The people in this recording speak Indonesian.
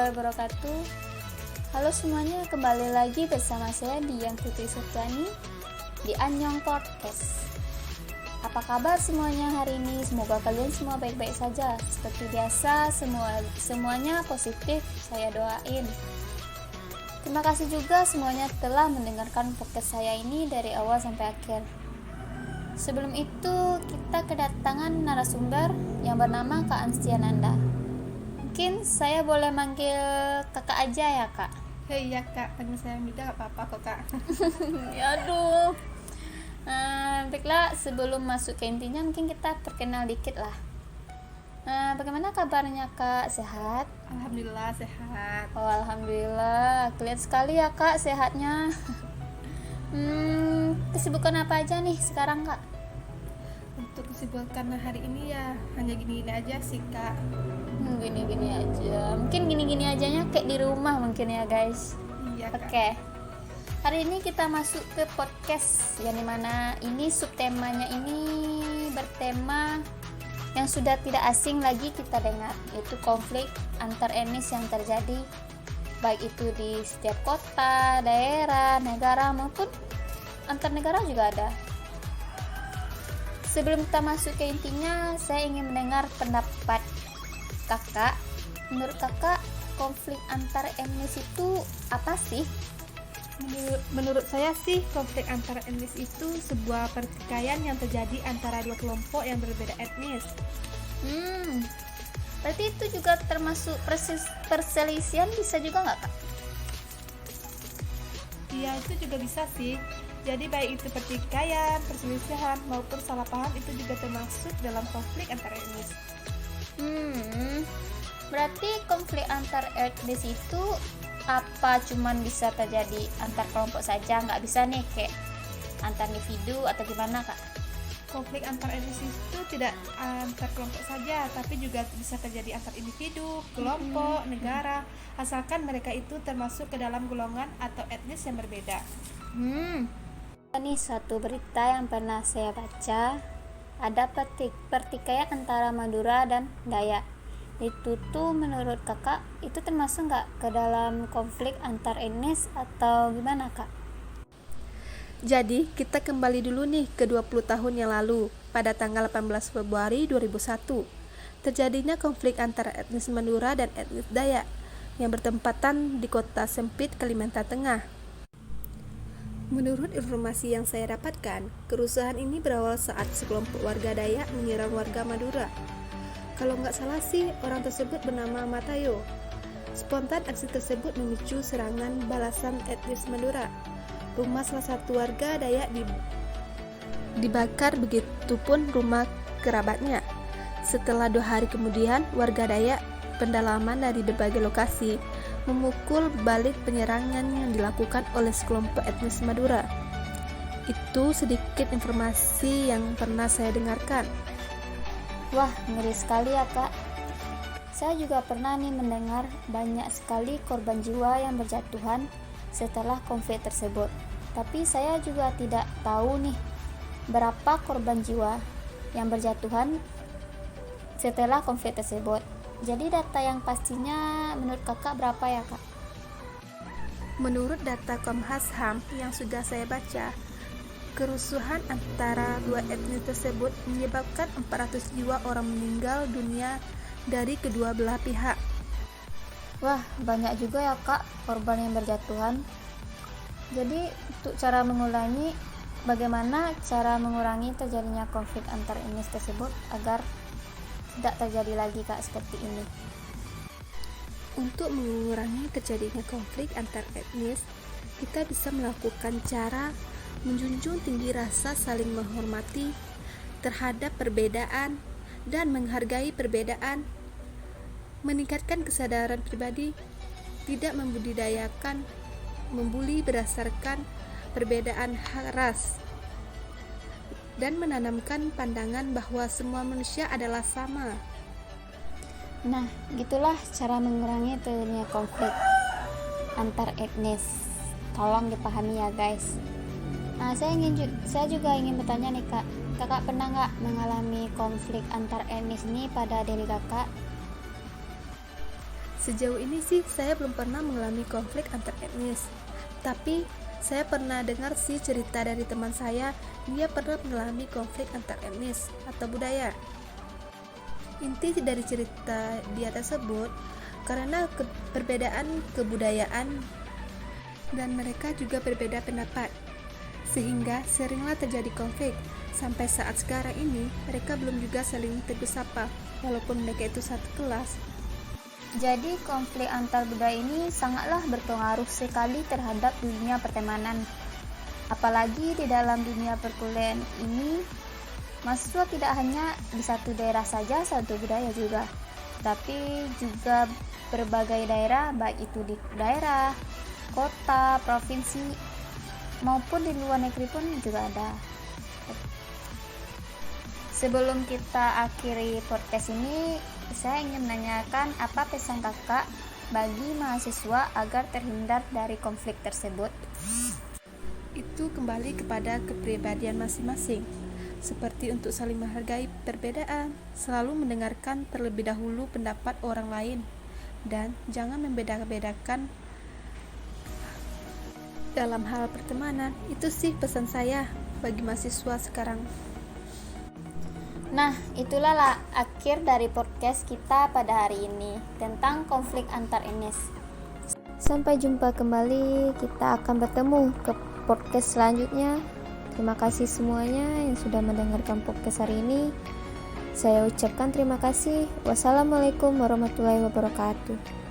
warahmatullahi wabarakatuh. Halo semuanya, kembali lagi bersama saya Dian Putri Septiani di Anyong Podcast. Apa kabar semuanya hari ini? Semoga kalian semua baik-baik saja. Seperti biasa, semuanya positif, saya doain. Terima kasih juga semuanya telah mendengarkan podcast saya ini dari awal sampai akhir. Sebelum itu, kita kedatangan narasumber yang bernama Kak Anstiananda. Mungkin saya boleh manggil kakak aja ya, Kak? Iya Kak, panggil saya juga gak apa-apa kok Kak. Ya aduh. Baiklah, sebelum masuk ke intinya mungkin kita perkenal dikit lah. Bagaimana kabarnya Kak? Sehat? Alhamdulillah sehat. Oh, alhamdulillah. Kelihatan sekali ya Kak sehatnya. Kesibukan apa aja nih sekarang Kak? Untuk kesibukan hari ini ya hanya gini-gini aja sih Kak. Gini-gini aja. Mungkin gini-gini ajanya kayak di rumah mungkin ya guys. Iya Kak. Oke. Hari ini kita masuk ke podcast yang dimana ini subtemanya ini bertema yang sudah tidak asing lagi kita dengar, yaitu konflik antar etnis yang terjadi baik itu di setiap kota, daerah, negara maupun antar negara juga ada. Sebelum kita masuk ke intinya, saya ingin mendengar pendapat kakak. Menurut kakak, konflik antar etnis itu apa sih? Menurut saya sih konflik antar etnis itu sebuah pertikaian yang terjadi antara dua kelompok yang berbeda etnis. Berarti itu juga termasuk perselisihan bisa juga nggak Kak? Iya itu juga bisa sih. Jadi baik itu pertikaian, perselisihan maupun salah paham itu juga termasuk dalam konflik antar etnis. Berarti konflik antar etnis itu apa cuman bisa terjadi antar kelompok saja, nggak bisa nih kayak antar individu atau gimana Kak? Konflik antar etnis itu tidak antar kelompok saja, tapi juga bisa terjadi antar individu, kelompok, negara, asalkan mereka itu termasuk ke dalam golongan atau etnis yang berbeda. Ini satu berita yang pernah saya baca, ada pertikaian antara Madura dan Dayak. Itu tuh menurut kakak itu termasuk nggak ke dalam konflik antar etnis atau gimana Kak? Jadi kita kembali dulu nih ke 20 tahun yang lalu, pada tanggal 18 Februari 2001 terjadinya konflik antara etnis Madura dan etnis Dayak yang bertempatan di kota Sempit, Kalimantan Tengah. Menurut informasi yang saya dapatkan, kerusuhan ini berawal saat sekelompok warga Dayak menyerang warga Madura. Kalau nggak salah sih, orang tersebut bernama Matayo. Spontan aksi tersebut memicu serangan balasan etnis Madura. Rumah salah satu warga Dayak dibakar, begitupun rumah kerabatnya. Setelah 2 hari kemudian, warga Dayak pendalaman dari berbagai lokasi memukul balik penyerangan yang dilakukan oleh sekelompok etnis Madura. Itu sedikit informasi yang pernah saya dengarkan. Wah, ngeri sekali ya Kak. Saya juga pernah nih mendengar banyak sekali korban jiwa yang berjatuhan setelah konflik tersebut. Tapi saya juga tidak tahu nih berapa korban jiwa yang berjatuhan setelah konflik tersebut. Jadi data yang pastinya menurut kakak berapa ya Kak? Menurut data Komnas HAM yang sudah saya baca, kerusuhan antara dua etnis tersebut menyebabkan 400 jiwa orang meninggal dunia dari kedua belah pihak. Wah, banyak juga ya Kak korban yang berjatuhan. Jadi untuk bagaimana cara mengurangi terjadinya konflik antar etnis tersebut agar tidak terjadi lagi Kak seperti ini? Untuk mengurangi terjadinya konflik antar etnis, kita bisa melakukan cara menjunjung tinggi rasa saling menghormati terhadap perbedaan dan menghargai perbedaan, meningkatkan kesadaran pribadi, tidak membudidayakan, membuli berdasarkan perbedaan ras, dan menanamkan pandangan bahwa semua manusia adalah sama. Nah, gitulah cara mengurangi terjadinya konflik antar etnis. Tolong dipahami ya guys. Nah, saya juga ingin bertanya nih Kak. Kakak pernah nggak mengalami konflik antar etnis ini pada diri kakak? Sejauh ini sih saya belum pernah mengalami konflik antar etnis, tapi saya pernah dengar sih cerita dari teman saya, dia pernah mengalami konflik antar etnis atau budaya. Inti dari cerita dia tersebut karena perbedaan kebudayaan dan mereka juga berbeda pendapat, sehingga seringlah terjadi konflik. Sampai saat sekarang ini mereka belum juga saling tegur sapa walaupun mereka itu satu kelas. Jadi konflik antar budaya ini sangatlah berpengaruh sekali terhadap dunia pertemanan. Apalagi di dalam dunia perkuliahan ini, mahasiswa tidak hanya di satu daerah saja, satu budaya juga, tapi juga berbagai daerah, baik itu di daerah, kota, provinsi, maupun di luar negeri pun juga ada. Sebelum kita akhiri podcast ini, saya ingin menanyakan apa pesan kakak bagi mahasiswa agar terhindar dari konflik tersebut. Itu kembali kepada kepribadian masing-masing, seperti untuk saling menghargai perbedaan, selalu mendengarkan terlebih dahulu pendapat orang lain, dan jangan membeda-bedakan dalam hal pertemanan. Itu sih pesan saya bagi mahasiswa sekarang. Nah, itulah akhir dari podcast kita pada hari ini tentang konflik antar etnis. Sampai jumpa kembali, kita akan bertemu ke podcast selanjutnya. Terima kasih semuanya yang sudah mendengarkan podcast hari ini. Saya ucapkan terima kasih. Wassalamualaikum warahmatullahi wabarakatuh.